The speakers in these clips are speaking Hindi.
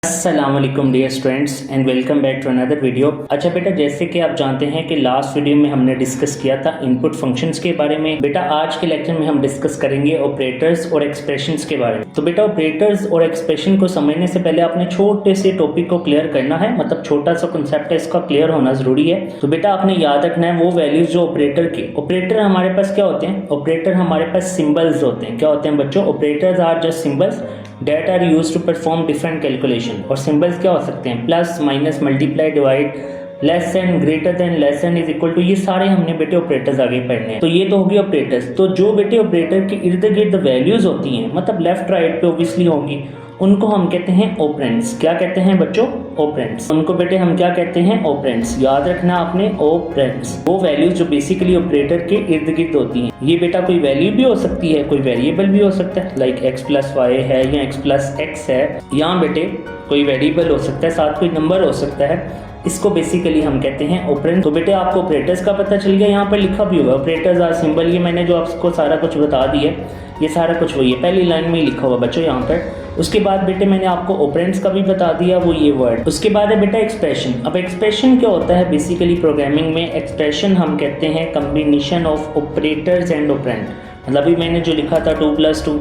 अस्सलाम वालेकुम dear students and welcome back to another video. अच्छा बेटा, जैसे कि आप जानते हैं कि लास्ट वीडियो में हमने डिस्कस किया था इनपुट फंक्शंस के बारे में। बेटा आज के लेक्चर में हम डिस्कस करेंगे ऑपरेटर्स और एक्सप्रेशंस के बारे में। तो बेटा ऑपरेटर्स और एक्सप्रेशन को समझने से पहले आपने छोटे से टॉपिक को क्लियर करना है, मतलब छोटा सा कंसेप्ट है, इसका क्लियर होना जरूरी है। तो बेटा आपने याद रखना है वो वैल्यूज जो ऑपरेटर हमारे पास क्या होते हैं। ऑपरेटर हमारे पास सिंबल्स होते हैं। क्या होते हैं बच्चों? Operators are just symbols that are used to perform different calculation। और सिंबल्स क्या हो सकते हैं? Plus, minus, multiply, divide, less than, greater than, less than, is equal to, ये सारे हमने बेटे ऑपरेटर्स आगे पढ़ने हैं। तो ये तो होगी ऑपरेटर्स। तो जो बेटे ऑपरेटर के इर्द गिर्द वैल्यूज होती हैं, मतलब लेफ्ट राइट पे ऑब्वियसली होंगी, उनको हम कहते हैं ऑपरेंड्स। क्या कहते हैं बच्चों? ऑपरेंड्स। उनको बेटे हम क्या कहते हैं? ऑपरेंड्स। याद रखना आपने, ऑपरेंड्स। वो वैल्यूज जो बेसिकली ऑपरेटर के इर्द गिर्द होती हैं। ये बेटा कोई वैल्यू भी हो सकती है, कोई वेरिएबल भी हो सकता है, लाइक x प्लस वाई है या x प्लस एक्स है। यहाँ बेटे कोई वेरिएबल हो सकता है, साथ कोई नंबर हो सकता है। इसको बेसिकली हम कहते हैं ऑपरेंड। तो बेटे आपको ऑपरेटर्स का पता चल गया, यहाँ पर लिखा भी हुआ ऑपरेटर्स आर सिंबल। ये मैंने जो आपको सारा कुछ बता दिया, ये सारा कुछ वही है, पहली लाइन में ही लिखा हुआ बच्चों यहाँ पर। उसके बाद बेटे मैंने आपको ऑपरेंड्स का भी बता दिया, वो ये वर्ड। उसके बाद है बेटा एक्सप्रेशन। अब एक्सप्रेशन क्या होता है? बेसिकली प्रोग्रामिंग में एक्सप्रेशन हम कहते हैं combination of operators and operand. मतलब अभी मैंने जो लिखा था 2 + 2,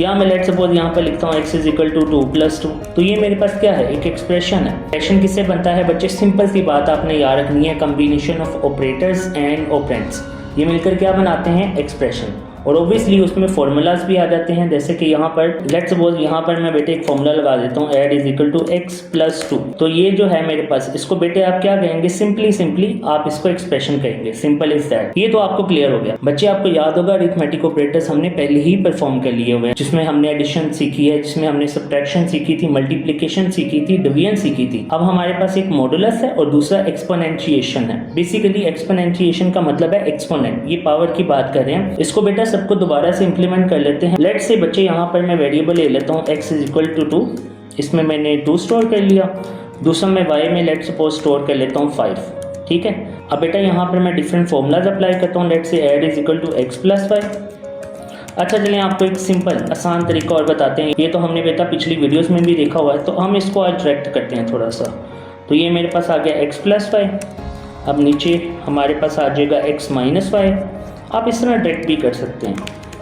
यहाँ मैं लेट सपोज यहाँ पर लिखता हूँ x = 2 + 2, तो ये मेरे पास क्या है? एक एक्सप्रेशन है। एक्सप्रेशन किससे बनता है बच्चे? सिंपल सी बात आपने याद रखनी है, combination of operators and operands, ये मिलकर क्या बनाते हैं? एक्सप्रेशन। और ऑब्वियसली उसमें फॉर्मूलाज भी आ जाते हैं, जैसे कि यहाँ पर लेट सपोज यहाँ पर मैं बेटे एक फॉर्मूला लगा देता हूँ, ऐड = x + 2। तो ये जो है मेरे पास, इसको बेटे आप क्या कहेंगे? सिंपली आप इसको एक्सप्रेशन कहेंगे। Simple is that. ये तो आपको क्लियर हो गया बच्चे। आपको याद होगा अरिथमेटिक ऑपरेटर्स हमने पहले ही परफॉर्म कर लिए हुए हैं, जिसमें हमने एडिशन सीखी है, जिसमें हमने सब्ट्रैक्शन सीखी थी, मल्टीप्लिकेशन सीखी थी, डिवीजन सीखी थी। अब हमारे पास एक मॉडुलस है और दूसरा एक्सपोनेंशिएशन है। बेसिकली एक्सपोनेंशिएशन का मतलब है एक्सपोनेंट, ये पावर की बात कर रहे हैं। इसको बेटा सबको दोबारा से इंप्लीमेंट कर लेते हैं। लेट्स से बच्चे यहाँ पर मैं वेरिएबल ले लेता हूँ x = 2, इसमें मैंने 2 स्टोर कर लिया। दूसरा मैं y में लेट सपोज स्टोर कर लेता हूँ 5। ठीक है। अब बेटा यहाँ पर मैं डिफरेंट फॉर्मूलाज अप्लाई करता हूँ। Let's say add = x + 5। अच्छा चलिए आपको एक सिंपल आसान तरीका और बताते हैं। ये तो हमने बेटा पिछली वीडियोस में भी देखा हुआ है, तो हम इसको आज डायरेक्ट करते हैं थोड़ा सा। तो ये मेरे पास आ गया x + 5। अब नीचे हमारे पास आ जाएगा x - 5। आप इस तरह डायरेक्ट भी कर सकते हैं,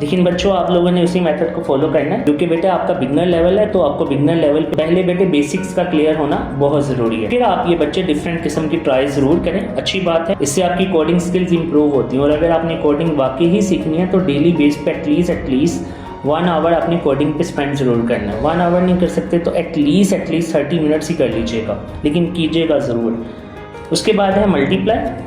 लेकिन बच्चों आप लोगों ने उसी मेथड को फॉलो करना है, क्योंकि बेटा आपका बिगनर लेवल है। तो आपको बिगनर लेवल पहले बेटे बेसिक्स का क्लियर होना बहुत ज़रूरी है। फिर आप ये बच्चे डिफरेंट किस्म की ट्राई ज़रूर करें, अच्छी बात है, इससे आपकी कोडिंग स्किल्स इंप्रूव होती हैं। और अगर आपने कोडिंग वाकई ही सीखनी है तो डेली बेस पे एटलीस्ट 1 आवर अपनी कोडिंग पे स्पेंड ज़रूर करना है। 1 आवर नहीं कर सकते तो एटलीस्ट 30 मिनट्स ही कर लीजिएगा, लेकिन कीजिएगा ज़रूर। उसके बाद है मल्टीप्लाई,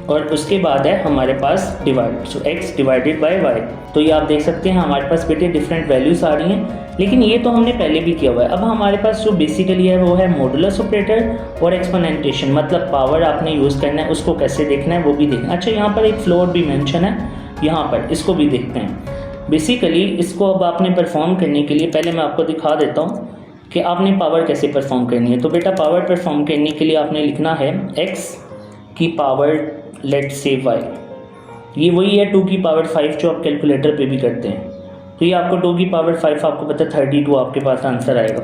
और उसके बाद है हमारे पास डिवाइड। सो x / y। तो ये आप देख सकते हैं हमारे पास बेटे डिफरेंट वैल्यूज आ रही हैं, लेकिन ये तो हमने पहले भी किया हुआ है। अब हमारे पास जो बेसिकली है वो है मॉडुलस ऑपरेटर और एक्सपोनेंटेशन, मतलब पावर आपने यूज़ करना है, उसको कैसे देखना है वो भी देखना है। अच्छा यहाँ पर एक फ्लोर भी मेंशन है यहाँ पर, इसको भी देखते हैं। बेसिकली इसको अब आपने परफॉर्म करने के लिए पहले मैं आपको दिखा देता हूँ कि आपने पावर कैसे परफॉर्म करनी है। तो बेटा पावर परफॉर्म करने के लिए आपने लिखना है x की पावर लेट्स से y। ये वही है 2 की पावर 5 जो आप कैलकुलेटर पे भी करते हैं। तो ये आपको 2 की पावर 5 आपको पता 32 आपके पास आंसर आएगा।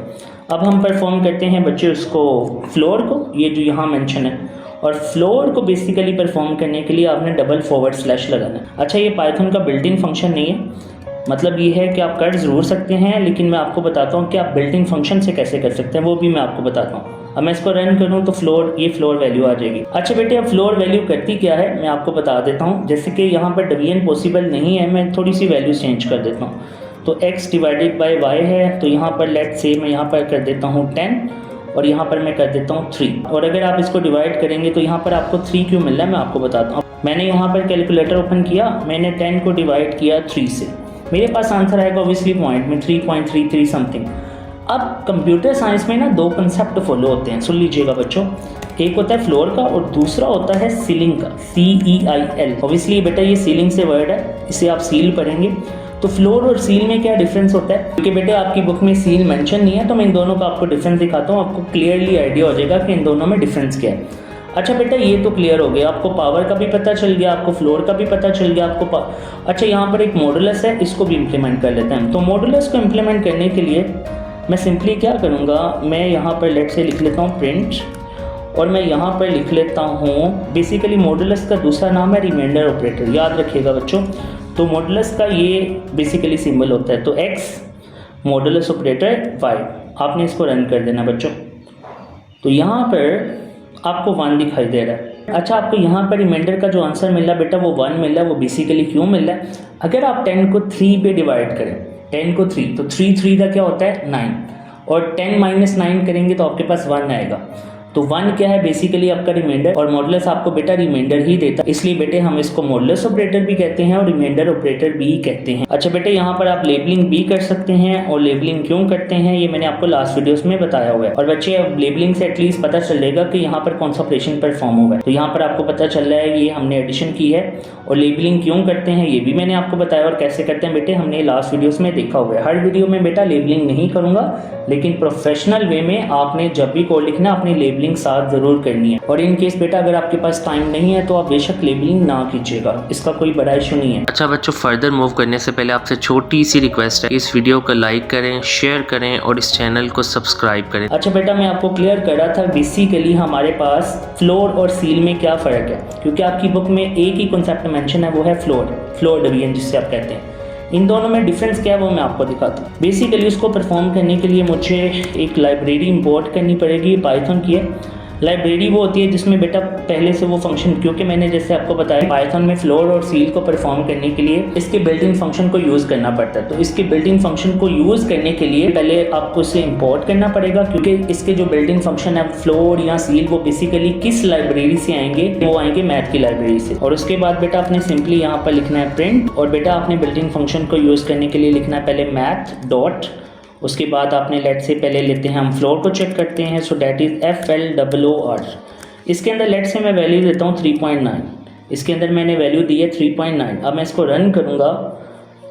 अब हम परफॉर्म करते हैं बच्चे उसको फ्लोर को, ये जो यहाँ मेंशन है। और फ्लोर को बेसिकली परफॉर्म करने के लिए आपने // लगाना है। अच्छा ये पाइथन का बिल्ट इन फंक्शन नहीं है, मतलब ये है कि आप कर ज़रूर सकते हैं, लेकिन मैं आपको बताता हूँ कि आप बिल्ट इन फंक्शन से कैसे कर सकते हैं, वो भी मैं आपको बताता हूँ। अब मैं इसको रन करूँ तो ये फ्लोर वैल्यू आ जाएगी। अच्छा बेटे अब फ्लोर वैल्यू करती क्या है मैं आपको बता देता हूँ। जैसे कि यहाँ पर डिवीजन पॉसिबल नहीं है, मैं थोड़ी सी वैल्यू चेंज कर देता हूँ। तो x / y है, तो यहाँ पर लेट से मैं यहाँ पर कर देता हूँ 10 और यहाँ पर मैं कर देता हूँ 3। और अगर आप इसको डिवाइड करेंगे तो यहाँ पर आपको 3 क्यों मिल रहा है मैं आपको बताता हूँ। मैंने यहाँ पर कैलकुलेटर ओपन किया, मैंने 10 को डिवाइड किया 3 से, मेरे पास आंसर आएगा ऑब्वियसली पॉइंट में 3.33 समथिंग। अब कंप्यूटर साइंस में ना 2 कंसेप्ट फॉलो होते हैं, सुन लीजिएगा बच्चों। एक होता है फ्लोर का और दूसरा होता है सीलिंग का, CEIL। ऑब्वियसली बेटा ये सीलिंग से वर्ड है, इसे आप सील पढ़ेंगे। तो फ्लोर और सील में क्या डिफरेंस होता है, क्योंकि बेटे आपकी बुक में सील मेंशन नहीं है, तो मैं इन दोनों का आपको डिफरेंस दिखाता हूँ, आपको क्लियरली आइडिया हो जाएगा कि इन दोनों में डिफरेंस क्या है। अच्छा बेटा ये तो क्लियर हो गया, आपको पावर का भी पता चल गया, आपको फ्लोर का भी पता चल गया, अच्छा यहाँ पर एक मॉडुलस है, इसको भी इम्प्लीमेंट कर लेते हैं। तो मॉडुलस को इम्प्लीमेंट करने के लिए मैं सिंपली क्या करूँगा, मैं यहाँ पर लेट से लिख लेता हूँ प्रिंट, और मैं यहाँ पर लिख लेता हूँ बेसिकली मॉडुलस का दूसरा नाम है रिमाइंडर ऑपरेटर, याद रखिएगा बच्चों। तो मॉडुलस का ये बेसिकली सिंबल होता है, तो x मॉडुलस ऑपरेटर y, आपने इसको रन कर देना बच्चों। तो यहाँ पर आपको 1 दिखाई दे रहा है। अच्छा, आपको यहाँ पर रिमाइंडर का जो आंसर मिल रहा है बेटा वो 1 मिल रहा है। वो बेसिकली क्यों मिल रहा है, अगर आप 10 को 3 पे डिवाइड करें, 10 को 3, तो 3 का क्या होता है 9, और 10 - 9 करेंगे तो आपके पास 1 आएगा। तो 1 क्या है बेसिकली आपका रिमाइंडर, और मॉडुलस आपको बेटा रिमाइंडर ही देता है, इसलिए बेटे हम इसको मॉडुलस ऑपरेटर भी कहते हैं और रिमाइंडर ऑपरेटर भी कहते हैं। अच्छा बेटे, यहाँ पर आप लेबलिंग भी कर सकते हैं, और लेबलिंग क्यों करते हैं ये मैंने आपको लास्ट वीडियोस में बताया हुआ है। और बच्चे अब लेबलिंग से एटलीस्ट पता चलेगा कि यहाँ पर कौन सा ऑपरेशन परफॉर्म हुआ है। तो यहाँ पर आपको पता चल रहा है ये हमने एडिशन की है, और लेबलिंग क्यों करते हैं ये भी मैंने आपको बताया, और कैसे करते हैं बेटे हमने लास्ट वीडियोस में देखा हुआ है। हर वीडियो में बेटा लेबलिंग नहीं करूँगा, लेकिन प्रोफेशनल वे में आपने जब भी कोड लिखना अपनी लेबलिंग साथ जरूर करनी है। और इन केस बेटा अगर आपके पास टाइम नहीं है तो आप बेशक लेबलिंग ना कीजिएगा, इसका कोई बड़ा इशू नहीं है। अच्छा बच्चों, फर्दर मूव करने से पहले आपसे छोटी सी रिक्वेस्ट है, इस वीडियो को लाइक करें, शेयर करें और इस चैनल को सब्सक्राइब करें। अच्छा बेटा, मैं आपको क्लियर कर रहा था बेसिकली हमारे पास फ्लोर और सील में क्या फ़र्क है, क्योंकि आपकी बुक में एक ही कॉन्सेप्ट मेंशन है, वो है फ्लोर डिवीजन जिससे आप कहते हैं। इन दोनों में डिफरेंस क्या है वो मैं आपको दिखाता हूँ। बेसिकली उसको परफॉर्म करने के लिए मुझे एक लाइब्रेरी इंपोर्ट करनी पड़ेगी, पाइथन की है। लाइब्रेरी वो होती है जिसमें बेटा पहले से वो फंक्शन, क्योंकि मैंने जैसे आपको बताया पाइथन में फ्लोर और सील को परफॉर्म करने के लिए इसके बिल्ट-इन फंक्शन को यूज़ करना पड़ता है। तो इसके बिल्ट-इन फंक्शन को यूज़ करने के लिए पहले आपको इसे इंपोर्ट करना पड़ेगा, क्योंकि इसके जो बिल्ट-इन फंक्शन है फ्लोर या सील वो बेसिकली किस लाइब्रेरी से आएंगे, वो आएंगे मैथ की लाइब्रेरी से। और उसके बाद बेटा आपने सिंपली यहाँ पर लिखना है प्रिंट, और बेटा आपने बिल्ट-इन फंक्शन को यूज़ करने के लिए लिखना है पहले मैथ डॉट, उसके बाद आपने लेट से पहले लेते हैं हम फ्लोर को चेक करते हैं, सो डैट इज़ FLOOR। इसके अंदर लेट से मैं वैल्यू देता हूँ 3.9, इसके अंदर मैंने वैल्यू दी है 3.9। अब मैं इसको रन करूँगा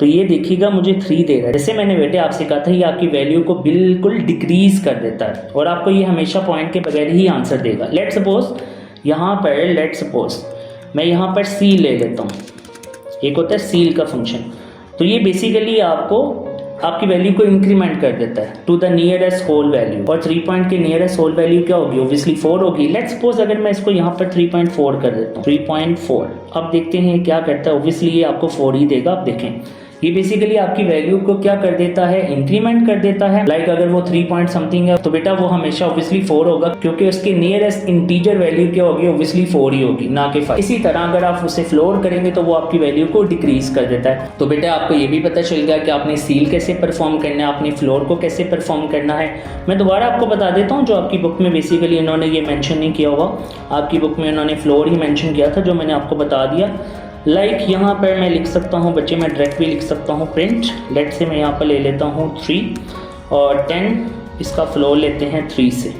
तो ये देखिएगा मुझे 3 दे रहा है। जैसे मैंने बेटे आपसे कहा था ये आपकी वैल्यू को बिल्कुल डिक्रीज़ कर देता है, और आपको ये हमेशा पॉइंट के बगैर ही आंसर देगा। लेट सपोज मैं यहाँ पर सी ले लेता हूँ, एक होता है सील का फंक्शन। तो ये बेसिकली आपकी वैल्यू को इंक्रीमेंट कर देता है to the nearest whole value, और 3 पॉइंट के नियरेस्ट होल वैल्यू क्या होगी, ऑब्वियसली 4 होगी। लेट्स सपोज अगर मैं इसको यहाँ पर 3.4 कर देता हूँ, 3.4। अब देखते हैं क्या करता है, ऑब्वियसली ये आपको 4 ही देगा। अब देखें ये बेसिकली आपकी वैल्यू को क्या कर देता है, इंक्रीमेंट कर देता है। लाइक अगर वो 3 पॉइंट समथिंग है तो बेटा वो हमेशा ऑब्वियसली 4 होगा, क्योंकि उसकी नियरेस्ट इंटीजर वैल्यू क्या होगी, ऑब्वियसली 4 ही होगी, ना कि 5। इसी तरह अगर आप उसे फ्लोर करेंगे तो वो आपकी वैल्यू को डिक्रीज कर देता है। तो बेटा आपको ये भी पता चल गया कि आपने सील कैसे परफॉर्म करना है, आपने फ्लोर को कैसे परफॉर्म करना है। मैं दोबारा आपको बता देता हूँ, जो आपकी बुक में बेसिकली इन्होंने ये मैंशन नहीं किया हुआ, आपकी बुक में इन्होंने फ्लोर ही मैंशन किया था, जो मैंने आपको बता दिया। लाइक यहाँ पर मैं लिख सकता हूँ बच्चे, मैं डायरेक्ट भी लिख सकता हूँ प्रिंट। लेट से मैं यहाँ पर ले लेता हूँ 3 और 10, इसका फ्लोर लेते हैं 3 से।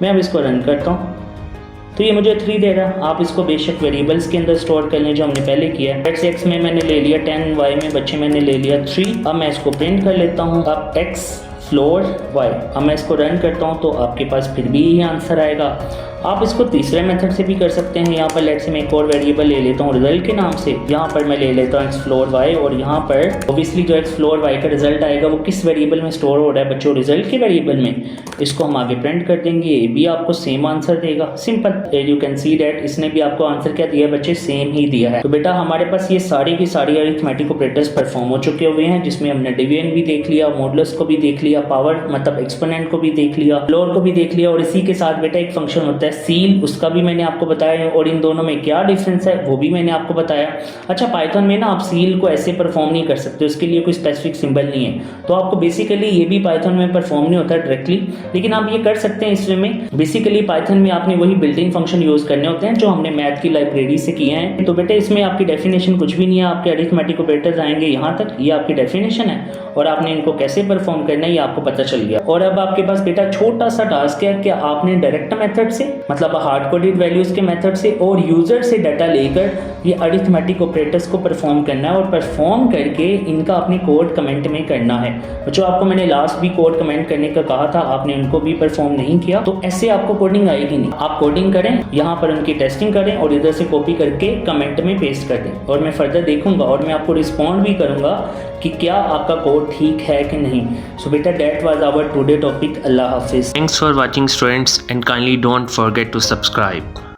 मैं अब इसको रन करता हूँ तो ये मुझे 3 दे रहा है। आप इसको बेशक वेरिएबल्स के अंदर स्टोर कर लें जो हमने पहले किया है। x में मैंने ले लिया 10, y में बच्चे मैंने ले लिया 3। अब मैं इसको प्रिंट कर लेता हूँ, अब x फ्लोर y। अब मैं इसको रन करता हूँ तो आपके पास फिर भी यही आंसर आएगा। आप इसको तीसरे मेथड से भी कर सकते हैं। यहाँ पर लेट से मैं एक और वेरिएबल ले लेता हूँ रिजल्ट के नाम से। यहाँ पर मैं ले लेता हूँ एक्सप्लोर y, और यहाँ पर ऑब्वियसली जो एक्सप्लोर y का रिजल्ट आएगा वो किस वेरिएबल में स्टोर हो रहा है बच्चों, रिजल्ट के वेरिएबल में। इसको हम आगे प्रिंट कर देंगे, ये भी आपको सेम आंसर देगा। Simple, you can see that इसने भी आपको आंसर क्या दिया बच्चे, सेम ही दिया है। तो बेटा हमारे पास ये सारी की सारी अरिथमेटिक ऑपरेटर्स परफॉर्म हो चुके हुए हैं, जिसमें हमने डिवीजन भी देख लिया, मॉडुलस को भी देख लिया, पावर मतलब एक्सपोनेंट को भी देख लिया, फ्लोर को भी देख लिया, और इसी के साथ बेटा एक फंक्शन होता है सील, उसका भी मैंने आपको बताया, और इन दोनों में क्या डिफरेंस है वो भी मैंने आपको बताया। अच्छा, पाइथन में ना आप सील को ऐसे परफॉर्म नहीं कर सकते, उसके लिए कोई स्पेसिफिक सिंबल नहीं है, तो आपको बेसिकली ये भी पाइथन में परफॉर्म नहीं होता डायरेक्टली, लेकिन आप ये कर सकते हैं इसमें में। बेसिकली पाइथन में आपने वही बिल्ट-इन फंक्शन यूज करने होते हैं जो हमने मैथ की लाइब्रेरी से किए हैं। तो बेटा इसमें आपकी डेफिनेशन कुछ भी नहीं है, आपके अरिथमेटिक ऑपरेटर्स आएंगे यहाँ तक, ये आपकी डेफिनेशन है, और आपने इनको कैसे परफॉर्म करना है ये आपको पता चल गया। और अब आपके पास बेटा छोटा सा टास्क है कि आपने डायरेक्ट मेथड से मतलब हार्ड कोडेड वैल्यूज के मेथड से और यूजर से डाटा लेकर ये अरिथमेटिक ऑपरेटर्स को परफॉर्म करना है, और परफॉर्म करके इनका अपने कोड कमेंट में करना है। जो आपको मैंने लास्ट भी कोड कमेंट करने का कहा था, आपने उनको भी परफॉर्म नहीं किया, तो ऐसे आपको कोडिंग आएगी नहीं। आप कोडिंग करें, यहाँ पर उनकी टेस्टिंग करें और इधर से कॉपी करके कमेंट में पेस्ट कर दें, और मैं फर्दर देखूंगा और मैं आपको रिस्पॉन्ड भी करूंगा कि क्या आपका कोड ठीक है कि नहीं। सो बेटा बेटा that was our today topic. अल्लाह हाफिज। Thanks for watching students and kindly don't forget to subscribe.